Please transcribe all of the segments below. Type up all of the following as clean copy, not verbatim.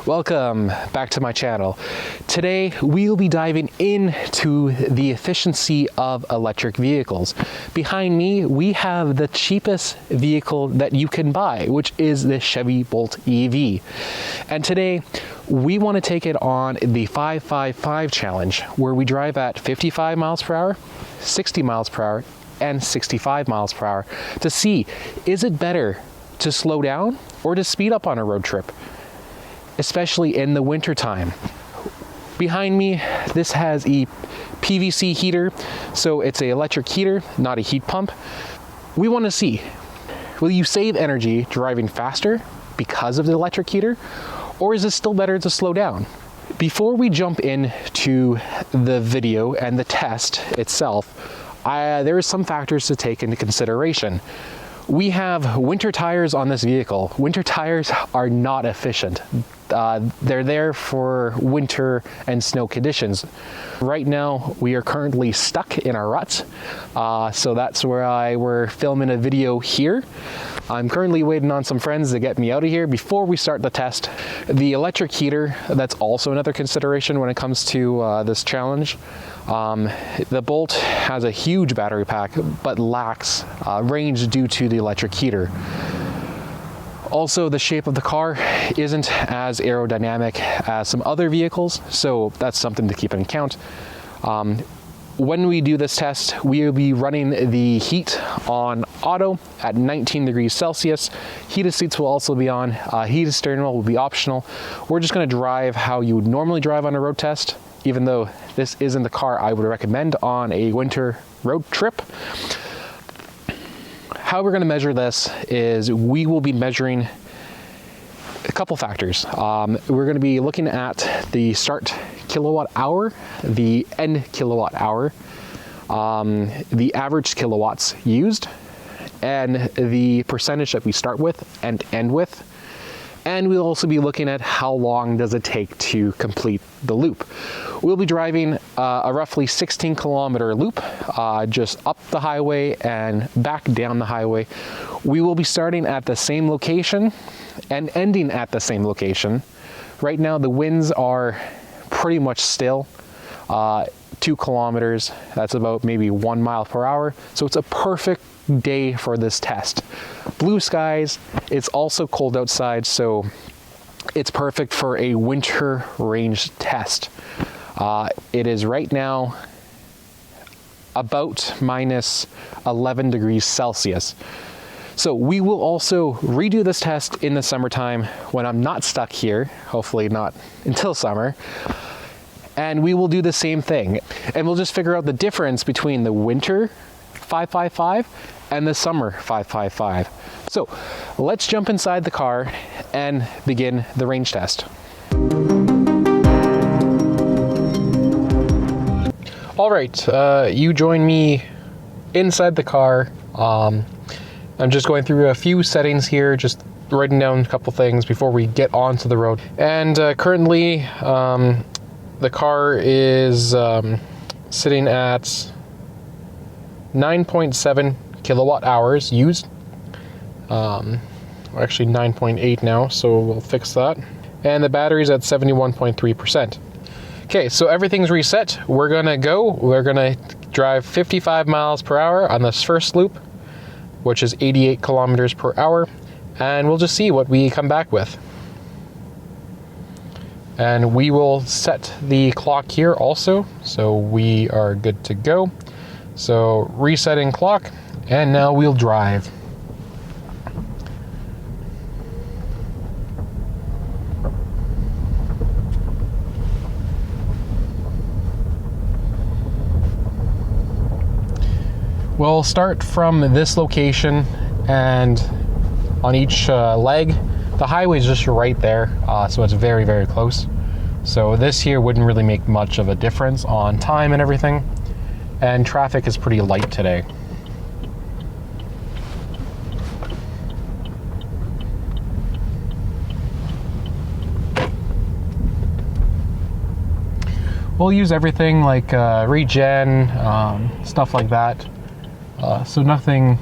Welcome back to my channel. Today we'll be diving into the efficiency of electric vehicles. Behind me we have the cheapest vehicle that you can buy, which is the Chevy Bolt EV. And today we want to take it on the 555 challenge, where we drive at 55 miles per hour, 60 miles per hour, and 65 miles per hour to see, is it better to slow down or to speed up on a road trip, especially in the winter time. Behind me, this has a PVC heater, so it's an electric heater, not a heat pump. We want to see, will you save energy driving faster because of the electric heater, or is it still better to slow down? Before we jump into the video and the test itself, there are some factors to take into consideration. We have winter tires on this vehicle. Winter tires are not efficient. They're there for winter and snow conditions. Right now, we are currently stuck in our ruts. So that's where we're filming a video here. I'm currently waiting on some friends to get me out of here before we start the test. The electric heater, that's also another consideration when it comes to this challenge. The Bolt has a huge battery pack, but lacks range due to the electric heater. Also, the shape of the car isn't as aerodynamic as some other vehicles, so that's something to keep in account. When we do this test, we will be running the heat on auto at 19 degrees Celsius. Heated seats will also be on. Heated steering wheel will be optional. We're just going to drive how you would normally drive on a road test, even though this isn't the car I would recommend on a winter road trip. How we're going to measure this is we will be measuring a couple factors. We're going to be looking at the start kilowatt hour, the end kilowatt hour, the average kilowatts used, and the percentage that we start with and end with. And we'll also be looking at how long does it take to complete the loop. We'll be driving a roughly 16 kilometer loop, just up the highway and back down the highway. We will be starting at the same location and ending at the same location. Right now the winds are pretty much still, 2 kilometers, that's about maybe 1 mile per hour. So it's a perfect day for this test. Blue skies, it's also cold outside, so it's perfect for a winter range test. It is right now about minus 11 degrees Celsius. So we will also redo this test in the summertime when I'm not stuck here, hopefully not until summer. And we will do the same thing. And we'll just figure out the difference between the winter 555 and the summer 555. So let's jump inside the car and begin the range test. All right, you join me inside the car. I'm just going through a few settings here, just writing down a couple things before we get onto the road. And currently, the car is sitting at 9.7 kilowatt hours used. Actually 9.8 now, so we'll fix that. And the battery's at 71.3%. Okay, so everything's reset. We're gonna drive 55 miles per hour on this first loop, which is 88 kilometers per hour, and we'll just see what we come back with. And we will set the clock here also, so we are good to go. So resetting clock, and now we'll drive. We'll start from this location, and on each leg, the highway is just right there, so it's very, very close. So this here wouldn't really make much of a difference on time and everything. And traffic is pretty light today. We'll use everything like regen, stuff like that. So nothing.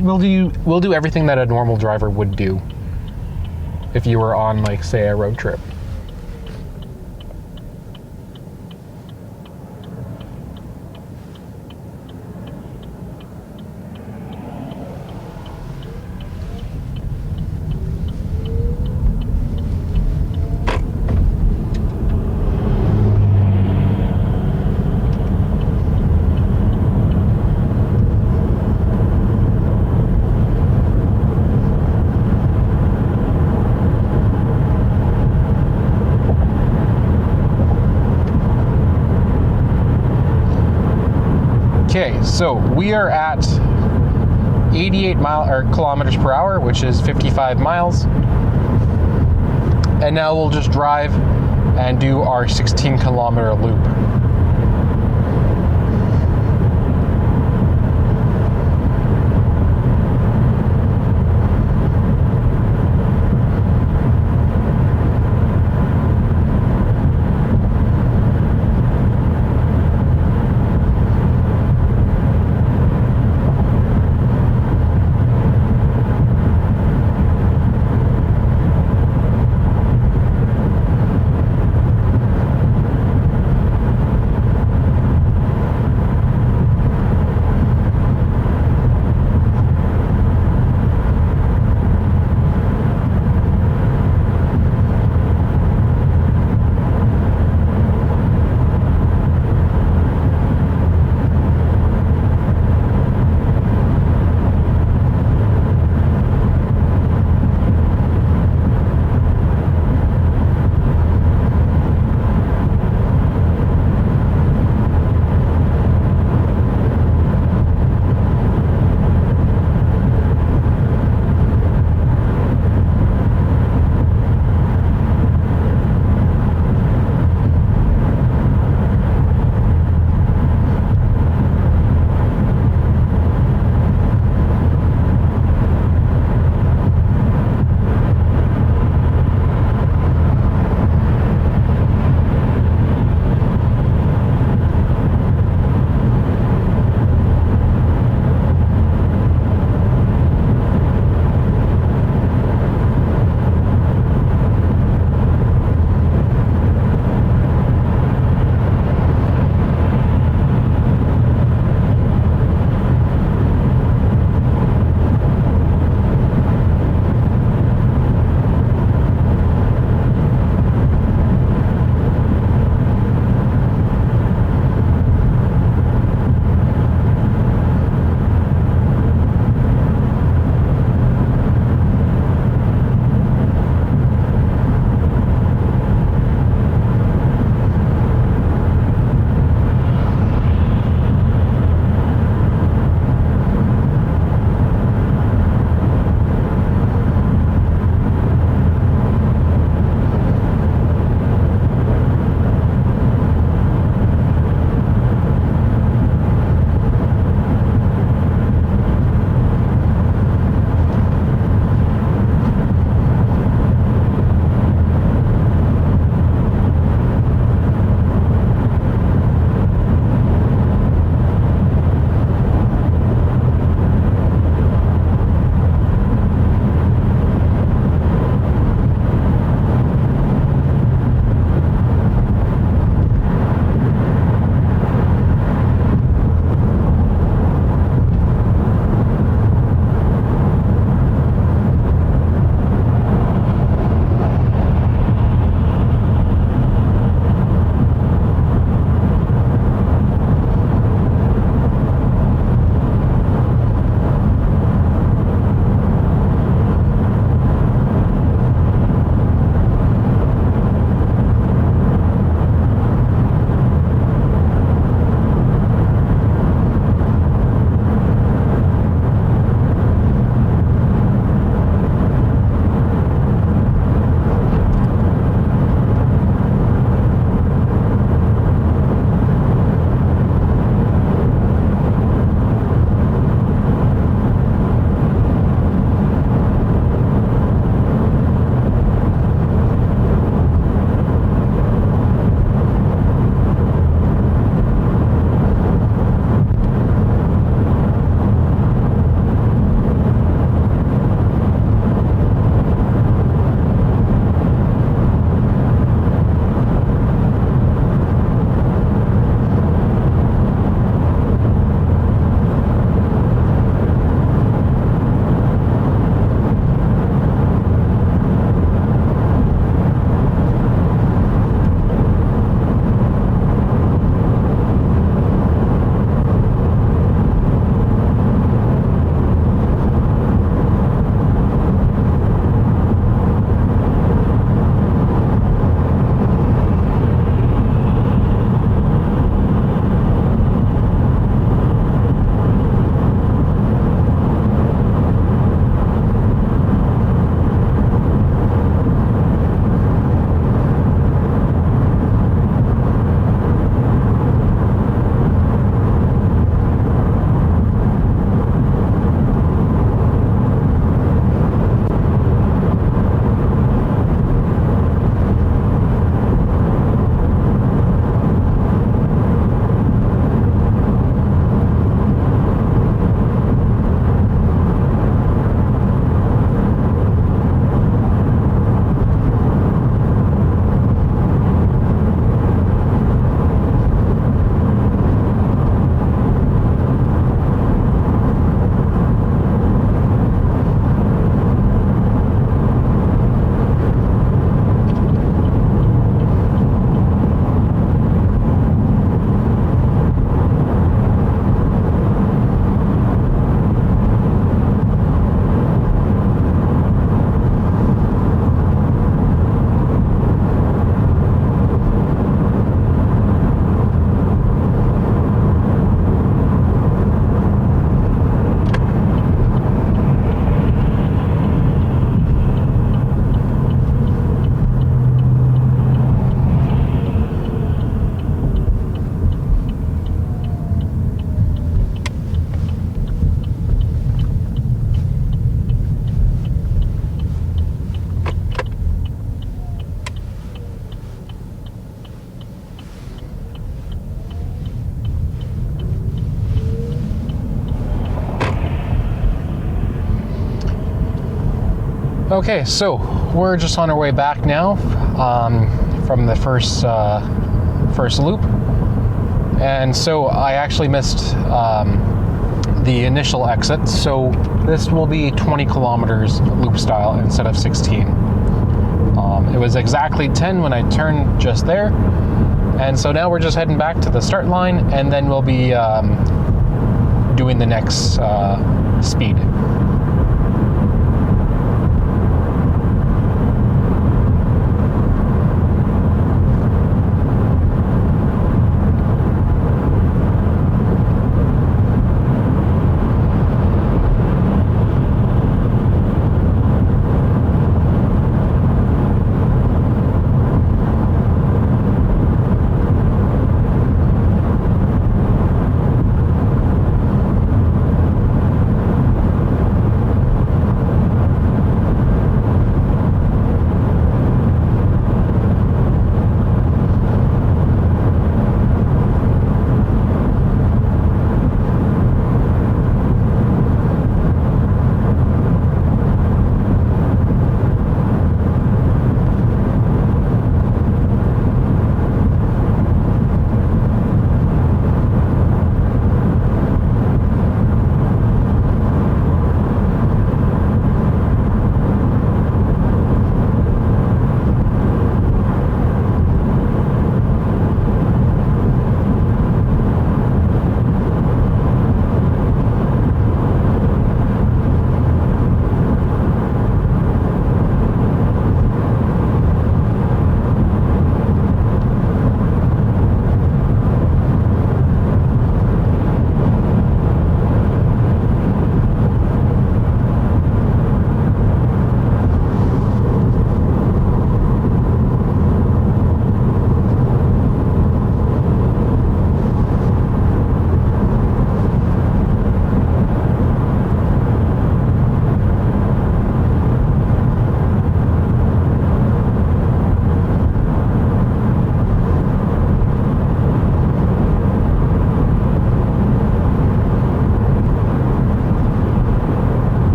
We'll do everything that a normal driver would do. if you were on, like, say, a road trip. Okay, so we are at 88 kilometers per hour, which is 55 miles. And now we'll just drive and do our 16-kilometer loop. Okay, so we're just on our way back now from the first loop, and so I actually missed the initial exit, so this will be 20 kilometers loop style instead of 16. It was exactly 10 when I turned just there, and so now we're just heading back to the start line, and then we'll be doing the next speed.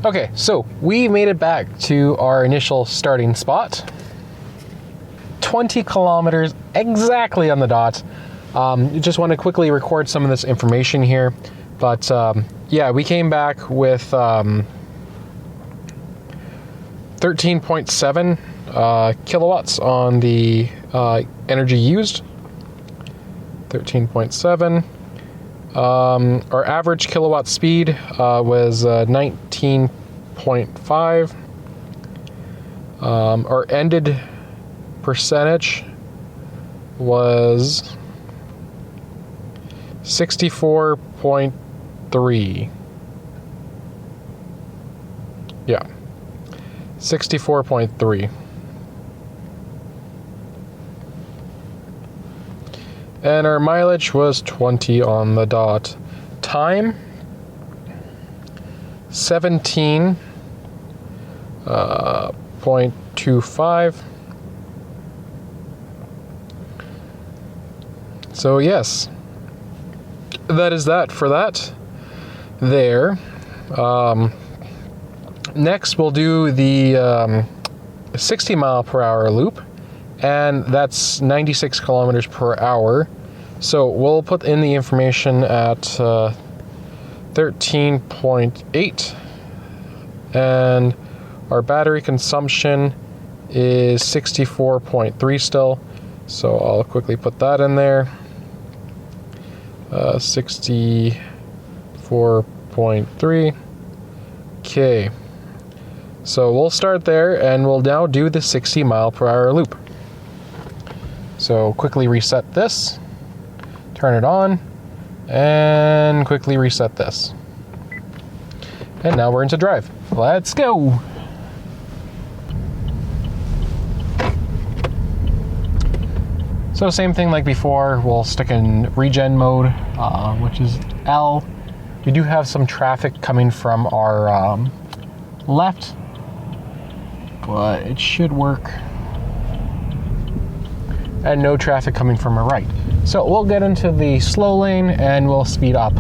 Okay, so we made it back to our initial starting spot. 20 kilometers exactly on the dot. Just want to quickly record some of this information here. But yeah, we came back with 13.7 kilowatts on the energy used. 13.7. Our average kilowatt speed was 19.5. Our ended percentage was 64.3. Yeah, 64.3. And our mileage was 20 on the dot. Time, 17.25. So yes, that is that for that there. Next we'll do the 60 mile per hour loop, and that's 96 kilometers per hour. So we'll put in the information at 13.8, and our battery consumption is 64.3 still. So I'll quickly put that in there. 64.3. Okay. So we'll start there, and we'll now do the 60 mile per hour loop. So quickly reset this, turn it on, and quickly reset this. And now we're into drive. Let's go. So same thing like before, we'll stick in regen mode, which is L. We do have some traffic coming from our left, but it should work. And no traffic coming from our right. So we'll get into the slow lane and we'll speed up.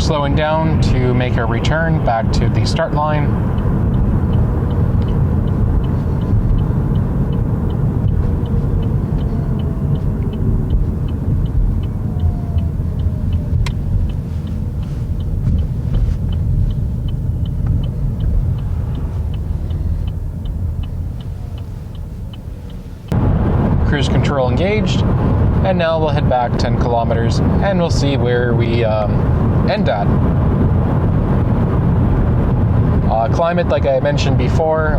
slowing down to make a return back to the start line. Cruise control engaged, and now we'll head back 10 kilometers and we'll see where we end at. Climate, like I mentioned before,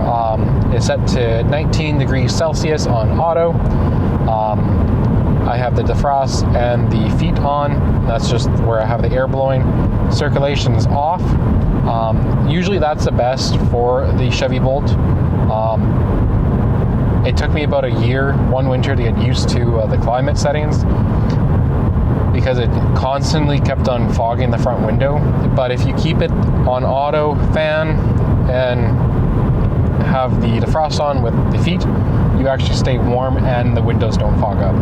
is set to 19 degrees Celsius on auto. I have the defrost and the feet on. That's just where I have the air blowing. Circulation is off. Usually that's the best for the Chevy Bolt. It took me about a year, one winter, to get used to the climate settings because it constantly kept on fogging the front window. But if you keep it on auto fan and have the defrost on with the feet, you actually stay warm and the windows don't fog up.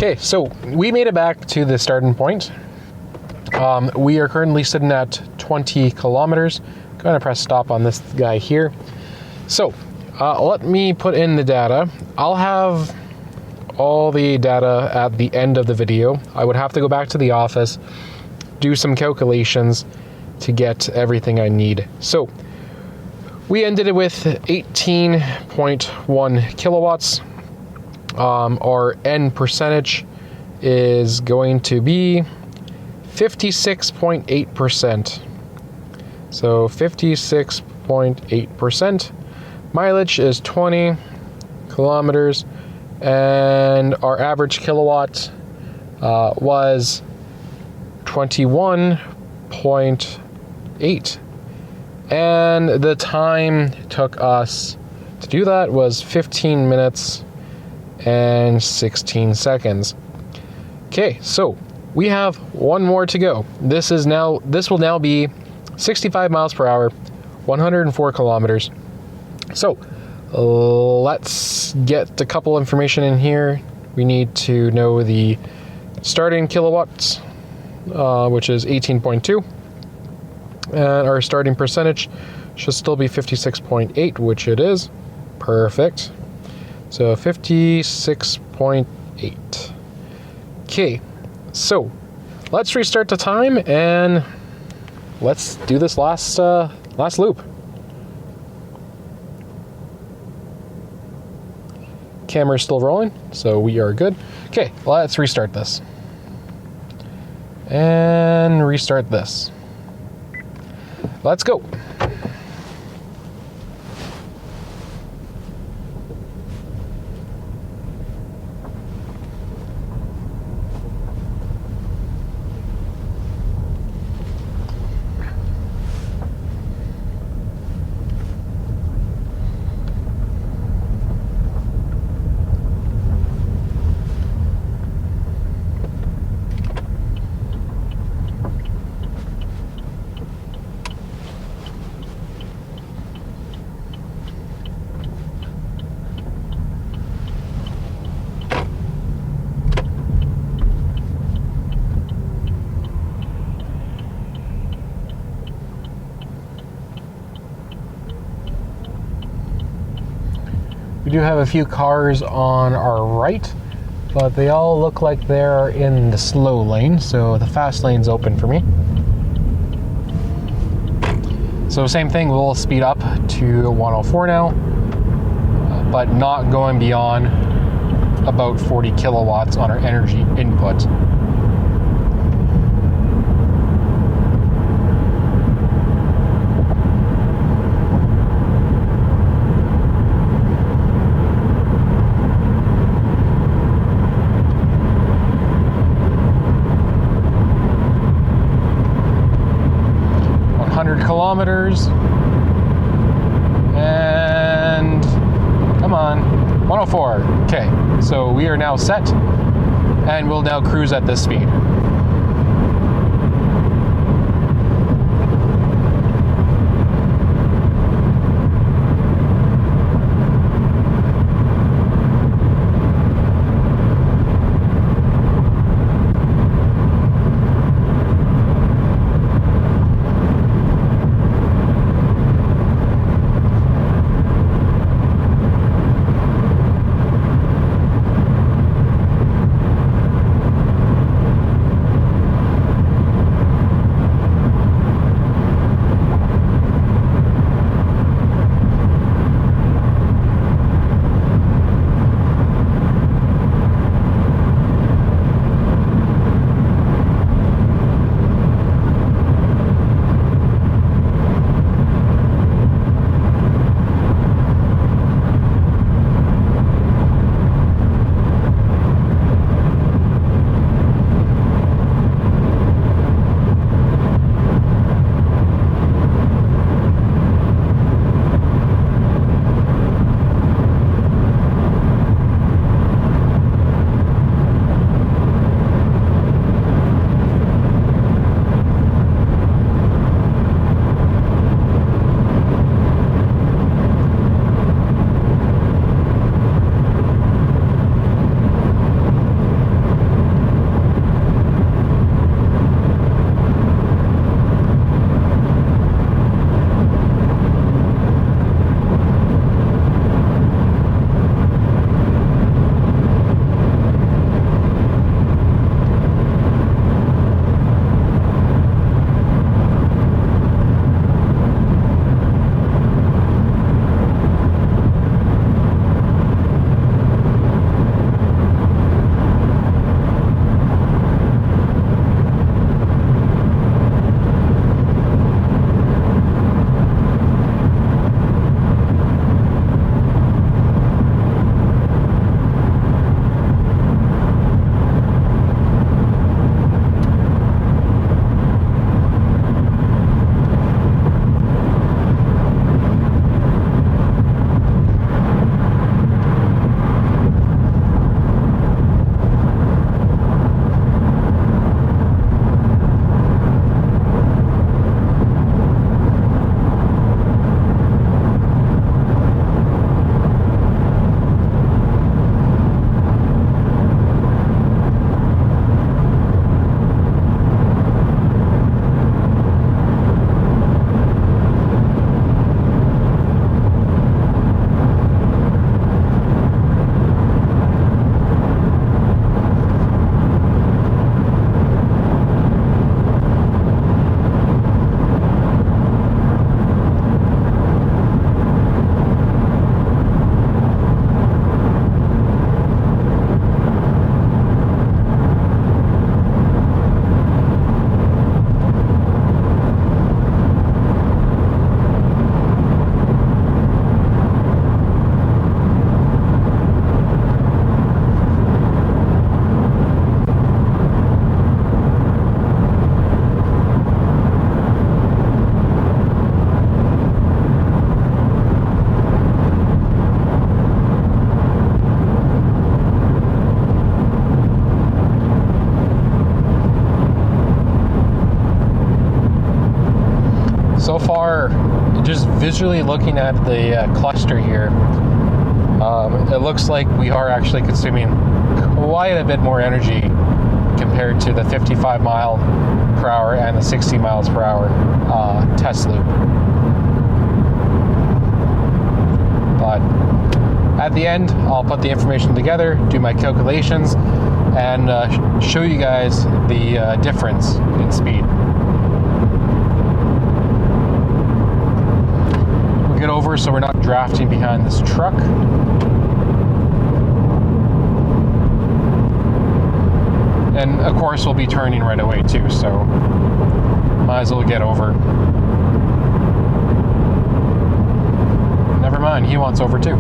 Okay, so we made it back to the starting point. We are currently sitting at 20 kilometers. Going to press stop on this guy here. So let me put in the data. I'll have all the data at the end of the video. I would have to go back to the office, do some calculations to get everything I need. So we ended it with 18.1 kilowatts. Our N percentage is going to be 56.8%. So 56.8%. Mileage is 20 kilometers, and our average kilowatt was 21.8. And the time took us to do that was 15 minutes and 16 seconds. Okay, so we have one more to go. This will now be 65 miles per hour, 104 kilometers. So let's get a couple information in here. We need to know the starting kilowatts, which is 18.2. And our starting percentage should still be 56.8, which it is. Perfect. So 56.8. Okay, so let's restart the time and let's do this last loop. Camera's still rolling, so we are good. Okay, let's restart this. And restart this. Let's go. We do have a few cars on our right, but they all look like they're in the slow lane, so the fast lane's open for me. So same thing, we'll speed up to 104 now, but not going beyond about 40 kilowatts on our energy input. Kilometers, and come on, 104. Okay, so we are now set, and we'll now cruise at this speed. just visually looking at the cluster here, it looks like we are actually consuming quite a bit more energy compared to the 55 mile per hour and the 60 miles per hour test loop. But at the end, I'll put the information together, do my calculations, and show you guys the difference in speed. We'll get over so we're not drafting behind this truck. And of course we'll be turning right away too, so might as well get over. Never mind, he wants over too.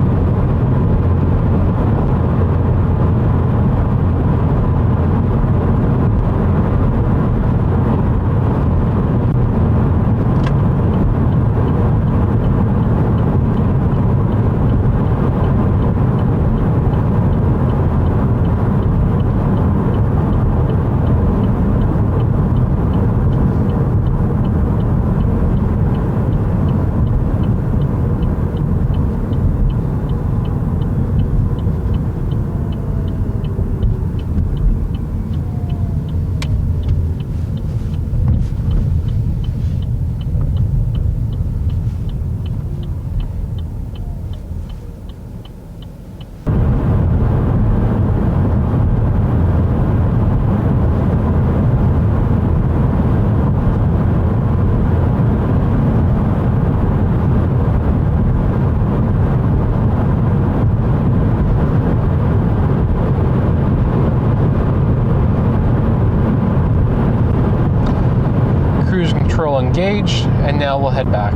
Engaged, and now we'll head back.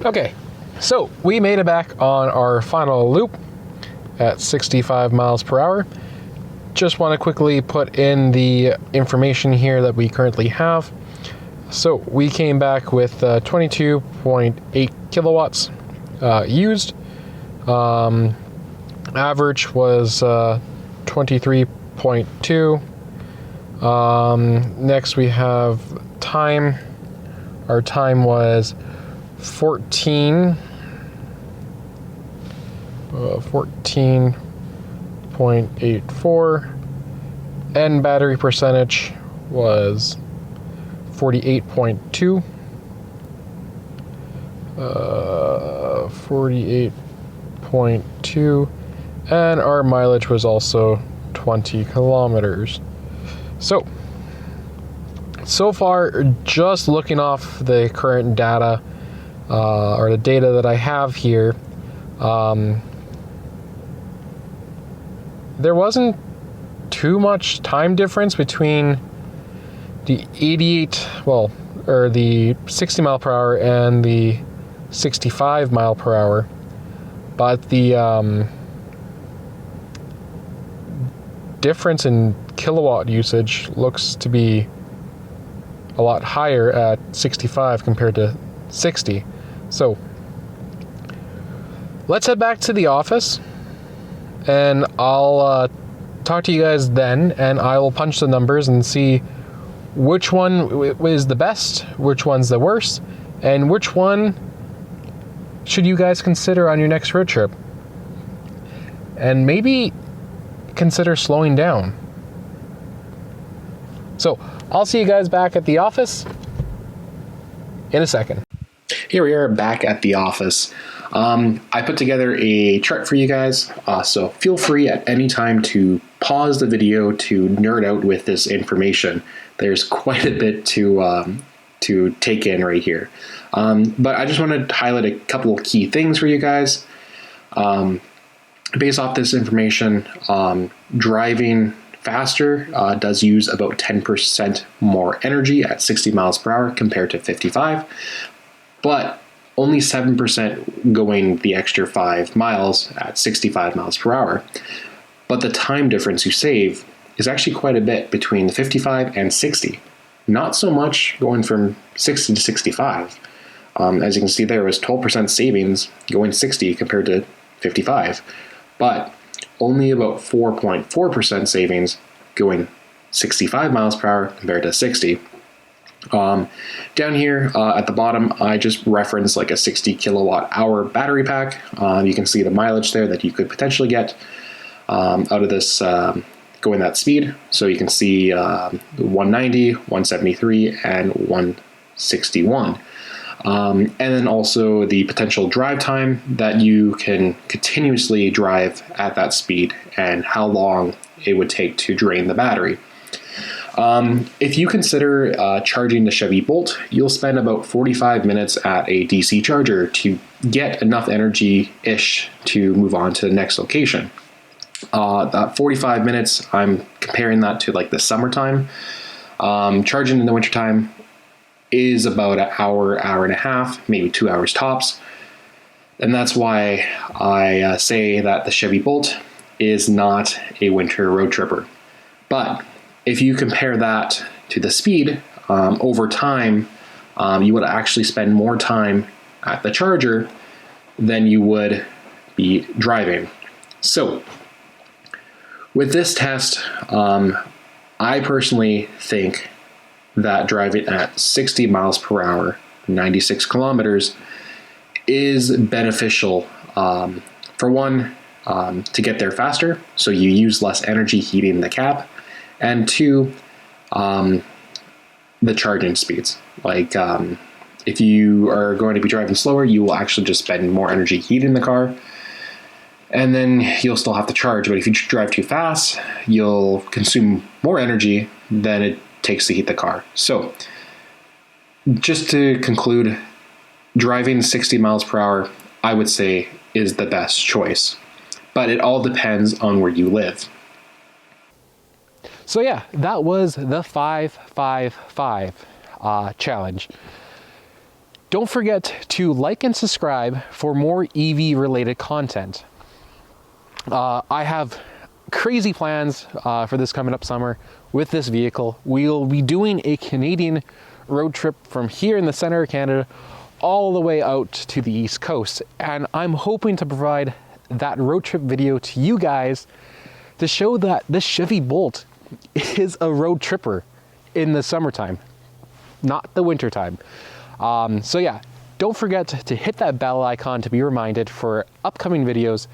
Okay, so we made it back on our final loop at 65 miles per hour. Just want to quickly put in the information here that we currently have. So we came back with 22.8 kilowatts used. Average was 23.2. Next we have time. Our time was 14.84, and battery percentage was 48.2. 48.2, and our mileage was also 20 kilometers. So far, just looking off the current data, or the data that I have here, there wasn't too much time difference between the the 60 mile per hour and the 65 mile per hour, but the difference in kilowatt usage looks to be a lot higher at 65 compared to 60. So let's head back to the office, and I'll talk to you guys then, and I will punch the numbers and see which one is the best, which one's the worst, and which one should you guys consider on your next road trip. And maybe consider slowing down. So I'll see you guys back at the office in a second. Here we are back at the office. I put together a chart for you guys, so feel free at any time to pause the video to nerd out with this information. There's quite a bit to take in right here. But I just want to highlight a couple of key things for you guys. Based off this information, driving faster does use about 10% more energy at 60 miles per hour compared to 55, but only 7% going the extra 5 miles at 65 miles per hour. But the time difference you save is actually quite a bit between the 55 and 60. Not so much going from 60 to 65. As you can see, there was 12% savings going 60 compared to 55, but only about 4.4% savings going 65 miles per hour compared to 60. Down here at the bottom, I just referenced like a 60 kilowatt hour battery pack. You can see the mileage there that you could potentially get out of this going that speed. So you can see 190, 173, and 161. And then also the potential drive time that you can continuously drive at that speed and how long it would take to drain the battery. If you consider charging the Chevy Bolt, you'll spend about 45 minutes at a DC charger to get enough energy-ish to move on to the next location. That 45 minutes, I'm comparing that to like the summertime. Charging in the wintertime is about an hour, hour and a half, maybe 2 hours tops. And that's why I say that the Chevy Bolt is not a winter road tripper. But if you compare that to the speed, over time, you would actually spend more time at the charger than you would be driving. So with this test, I personally think that driving at 60 miles per hour, 96 kilometers, is beneficial. For one, to get there faster, so you use less energy heating the cab, and two, the charging speeds. Like if you are going to be driving slower, you will actually just spend more energy heating the car, and then you'll still have to charge. But if you drive too fast, you'll consume more energy than it takes to heat the car. So just to conclude, driving 60 miles per hour, I would say, is the best choice. But it all depends on where you live. So yeah, that was the 5-5-5 challenge. Don't forget to like and subscribe for more EV related content. I have crazy plans for this coming up summer with this vehicle. We'll be doing a Canadian road trip from here in the center of Canada all the way out to the East Coast. And I'm hoping to provide that road trip video to you guys to show that this Chevy Bolt is a road tripper in the summertime, not the wintertime. So yeah, don't forget to hit that bell icon to be reminded for upcoming videos,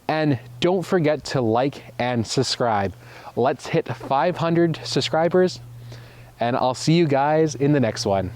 and don't forget to like and subscribe. Let's hit 500 subscribers, and I'll see you guys in the next one.